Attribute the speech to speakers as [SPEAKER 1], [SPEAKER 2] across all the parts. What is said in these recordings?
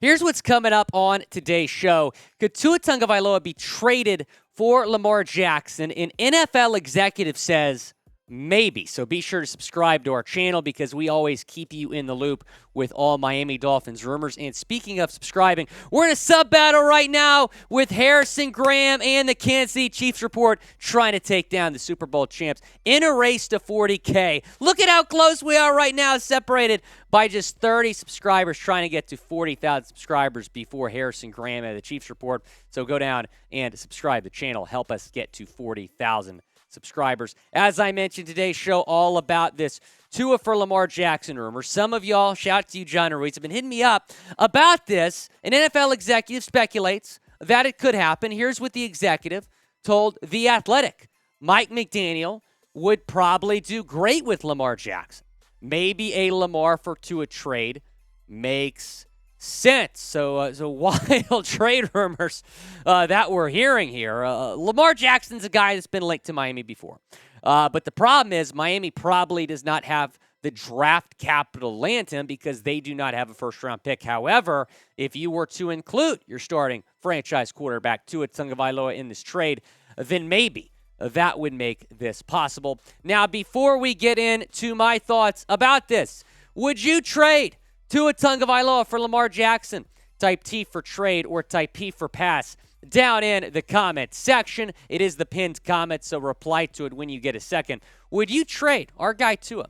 [SPEAKER 1] Here's what's coming up on today's show. Could Tua Tagovailoa be traded for Lamar Jackson? An NFL executive says maybe. So be sure to subscribe to our channel because we always keep you in the loop with all Miami Dolphins rumors. And speaking of subscribing, we're in a sub battle right now with Harrison Graham and the Kansas City Chiefs report trying to take down the Super Bowl champs in a race to 40K. Look at how close we are right now, separated by just 30 subscribers, trying to get to 40,000 subscribers before Harrison Graham and the Chiefs report. So go down and subscribe to the channel. Help us get to 40,000 subscribers. As I mentioned, today's show all about this Tua for Lamar Jackson rumor. Some of y'all, shout out to you, John Ruiz, have been hitting me up about this. An NFL executive speculates that it could happen. Here's what the executive told The Athletic. Mike McDaniel would probably do great with Lamar Jackson. Maybe a Lamar for Tua trade makes sense. So wild trade rumors that we're hearing here. Lamar Jackson's a guy that's been linked to Miami before. But the problem is Miami probably does not have the draft capital to land him because they do not have a first-round pick. However, if you were to include your starting franchise quarterback Tua Tagovailoa in this trade, then maybe that would make this possible. Now, before we get into my thoughts about this, would you trade Tua Tagovailoa for Lamar Jackson? Type T for trade or type P for pass down in the comment section. It is the pinned comment, so reply to it when you get a second. Would you trade our guy Tua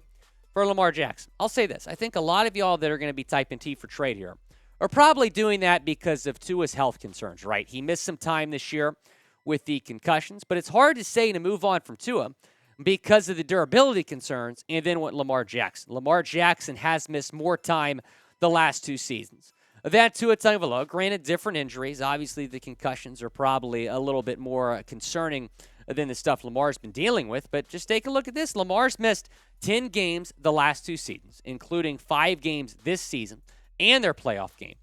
[SPEAKER 1] for Lamar Jackson? I'll say this. I think a lot of y'all that are going to be typing T for trade here are probably doing that because of Tua's health concerns, right? He missed some time this year with the concussions, but it's hard to say to move on from Tua because of the durability concerns and then what Lamar Jackson. Lamar Jackson has missed more time the last two seasons than Tua Tagovailoa. Granted, different injuries. Obviously, the concussions are probably a little bit more concerning than the stuff Lamar's been dealing with, but just take a look at this. Lamar's missed 10 games the last two seasons, including 5 games this season and their playoff game.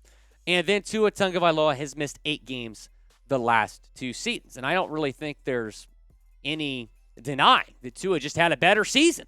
[SPEAKER 1] And then Tua Tagovailoa has missed 8 games the last 2 seasons. And I don't really think there's any denying that Tua just had a better season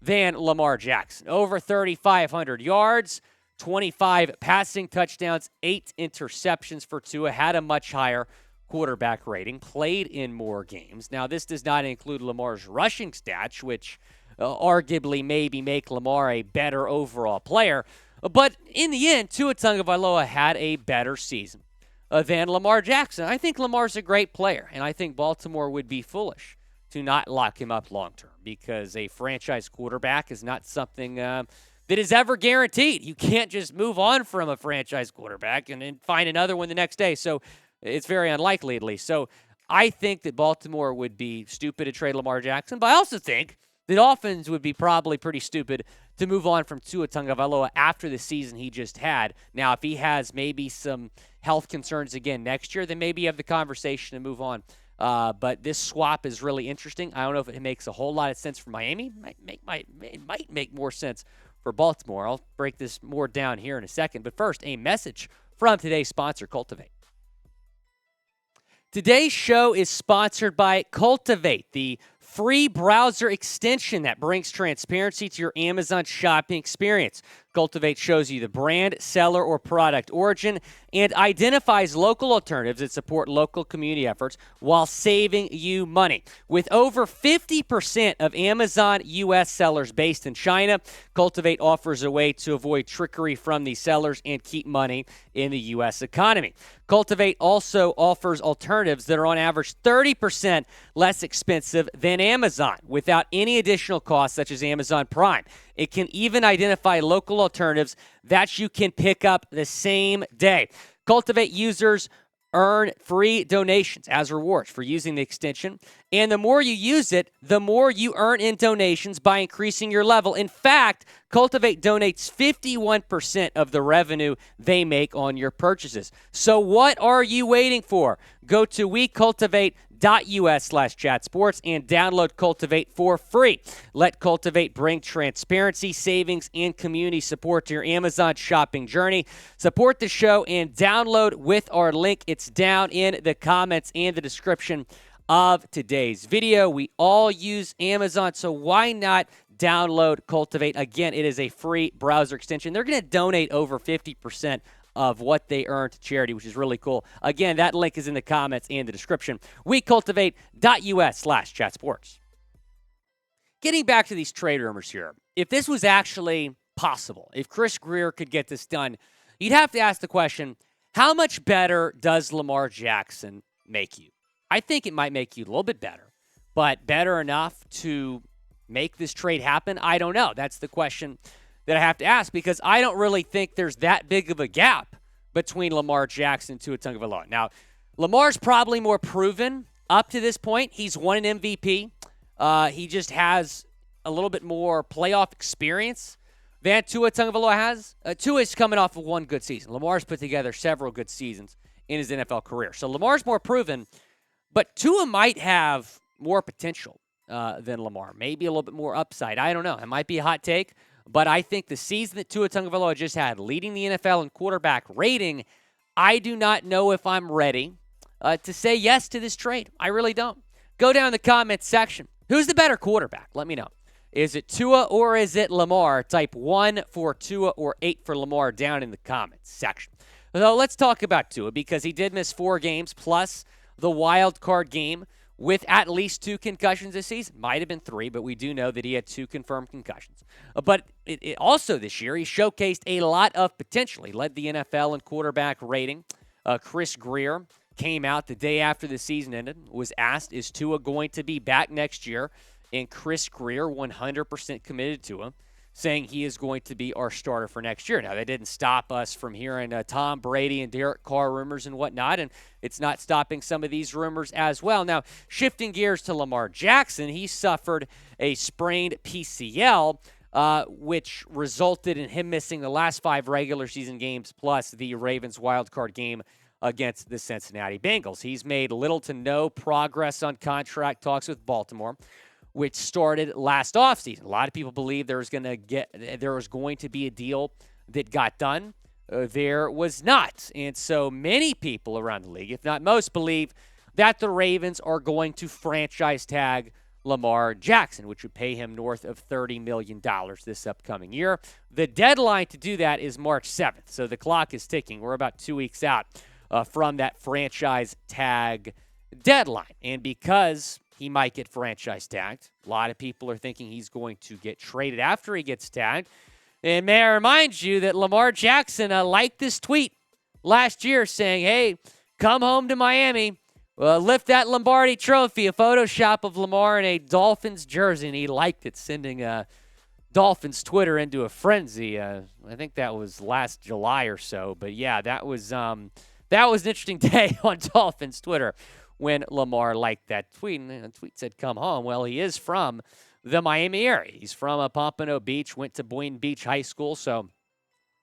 [SPEAKER 1] than Lamar Jackson. Over 3,500 yards, 25 passing touchdowns, 8 interceptions for Tua, had a much higher quarterback rating, played in more games. Now, this does not include Lamar's rushing stats, which arguably maybe make Lamar a better overall player. But in the end, Tua Tagovailoa had a better season than Lamar Jackson. I think Lamar's a great player, and I think Baltimore would be foolish to not lock him up long-term because a franchise quarterback is not something that is ever guaranteed. You can't just move on from a franchise quarterback and then find another one the next day. So it's very unlikely, at least. So I think that Baltimore would be stupid to trade Lamar Jackson, but I also think the Dolphins would be probably pretty stupid to move on from Tua Tagovailoa after the season he just had. Now, if he has maybe some health concerns again next year, then maybe you have the conversation to move on. But this swap is really interesting. I don't know if it makes a whole lot of sense for Miami. It might make more sense for Baltimore. I'll break this more down here in a second. But first, a message from today's sponsor, Cultivate. Today's show is sponsored by Cultivate, the free browser extension that brings transparency to your Amazon shopping experience. Cultivate shows you the brand, seller, or product origin and identifies local alternatives that support local community efforts while saving you money. With over 50% of Amazon U.S. sellers based in China, Cultivate offers a way to avoid trickery from these sellers and keep money in the U.S. economy. Cultivate also offers alternatives that are on average 30% less expensive than Amazon without any additional costs such as Amazon Prime. It can even identify local alternatives that you can pick up the same day. Cultivate users earn free donations as rewards for using the extension. And the more you use it, the more you earn in donations by increasing your level. In fact, Cultivate donates 51% of the revenue they make on your purchases. So what are you waiting for? Go to wecultivate.us/chatsports and download Cultivate for free. Let Cultivate bring transparency, savings, and community support to your Amazon shopping journey. Support the show and download with our link. It's down in the comments and the description of today's video. We all use Amazon, so why not Download Cultivate. Again, it is a free browser extension. They're going to donate over 50% of what they earn to charity, which is really cool. Again, that link is in the comments and the description. WeCultivate.us/chatsports. Getting back to these trade rumors here, if this was actually possible, if Chris Grier could get this done, you'd have to ask the question, how much better does Lamar Jackson make you? I think it might make you a little bit better, but better enough to make this trade happen? I don't know. That's the question that I have to ask, because I don't really think there's that big of a gap between Lamar Jackson and Tua Tagovailoa. Now, Lamar's probably more proven up to this point. He's won an MVP. He just has a little bit more playoff experience than Tua Tagovailoa has. Tua is coming off of one good season. Lamar's put together several good seasons in his NFL career. So Lamar's more proven, but Tua might have more potential than Lamar. Maybe a little bit more upside. I don't know. It might be a hot take, but I think the season that Tua Tagovailoa just had, leading the NFL in quarterback rating, I do not know if I'm ready to say yes to this trade. I really don't. Go down in the comments section. Who's the better quarterback? Let me know. Is it Tua or is it Lamar? Type 1 for Tua or 8 for Lamar down in the comments section. So let's talk about Tua, because he did miss 4 games plus the wild card game with at least 2 concussions this season. Might have been 3, but we do know that he had 2 confirmed concussions. But it also this year, he showcased a lot of potential. He led the NFL in quarterback rating. Chris Grier came out the day after the season ended, was asked, is Tua going to be back next year? And Chris Grier 100% committed to him, saying he is going to be our starter for next year. Now, that didn't stop us from hearing Tom Brady and Derek Carr rumors and whatnot, and it's not stopping some of these rumors as well. Now, shifting gears to Lamar Jackson, he suffered a sprained PCL, which resulted in him missing the last 5 regular season games plus the Ravens wildcard game against the Cincinnati Bengals. He's made little to no progress on contract talks with Baltimore, which started last offseason. A lot of people believe there was going to be a deal that got done. There was not. And so many people around the league, if not most, believe that the Ravens are going to franchise tag Lamar Jackson, which would pay him north of $30 million this upcoming year. The deadline to do that is March 7th, so the clock is ticking. We're about 2 weeks out from that franchise tag deadline. And because he might get franchise tagged, a lot of people are thinking he's going to get traded after he gets tagged. And may I remind you that Lamar Jackson liked this tweet last year saying, hey, come home to Miami, lift that Lombardi trophy, a Photoshop of Lamar in a Dolphins jersey, and he liked it, sending Dolphins Twitter into a frenzy. I think that was last July or so. But, yeah, that was an interesting day on Dolphins Twitter when Lamar liked that tweet. And the tweet said, come home. Well, he is from the Miami area. He's from Pompano Beach, went to Boynton Beach High School, so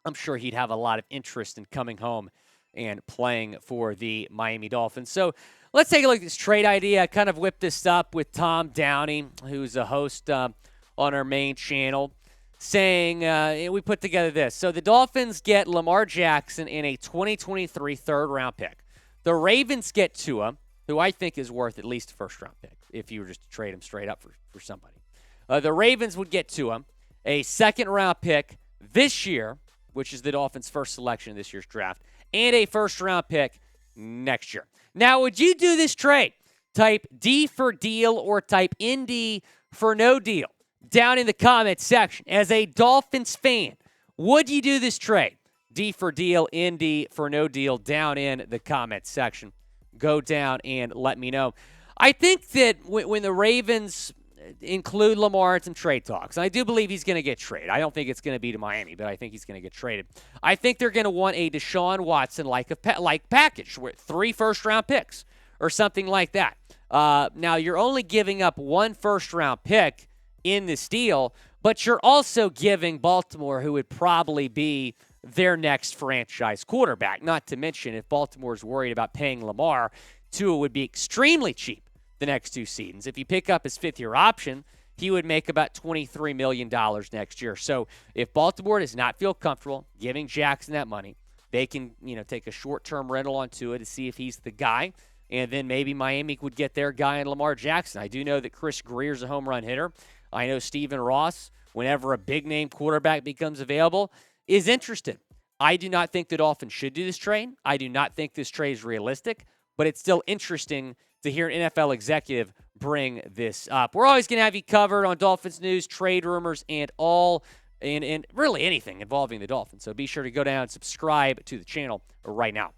[SPEAKER 1] I'm sure he'd have a lot of interest in coming home and playing for the Miami Dolphins. So let's take a look at this trade idea. I kind of whipped this up with Tom Downey, who's a host on our main channel, saying we put together this. So the Dolphins get Lamar Jackson in a 2023 third-round pick. The Ravens get Tua, who I think is worth at least a first-round pick if you were just to trade him straight up for somebody. The Ravens would get Tua, a second-round pick this year, which is the Dolphins' first selection in this year's draft, and a first-round pick next year. Now, would you do this trade? Type D for deal or type ND for no deal down in the comments section. As a Dolphins fan, would you do this trade? D for deal, ND for no deal down in the comments section. Go down and let me know. I think that when the Ravens include Lamar in some trade talks, and I do believe he's going to get traded. I don't think it's going to be to Miami, but I think he's going to get traded. I think they're going to want a Deshaun Watson-like package with 3 first-round picks or something like that. Now, you're only giving up 1 first-round pick in this deal, but you're also giving Baltimore, who would probably be their next franchise quarterback. Not to mention, if Baltimore's worried about paying Lamar, Tua would be extremely cheap the next 2 seasons. If you pick up his 5th-year option, he would make about $23 million next year. So if Baltimore does not feel comfortable giving Jackson that money, they can, take a short-term rental on Tua to see if he's the guy, and then maybe Miami would get their guy in Lamar Jackson. I do know that Chris Grier's a home run hitter. I know Stephen Ross, whenever a big-name quarterback becomes available, is interested. I do not think the Dolphins should do this trade. I do not think this trade is realistic, but it's still interesting to hear an NFL executive bring this up. We're always going to have you covered on Dolphins news, trade rumors, and really anything involving the Dolphins. So be sure to go down and subscribe to the channel right now.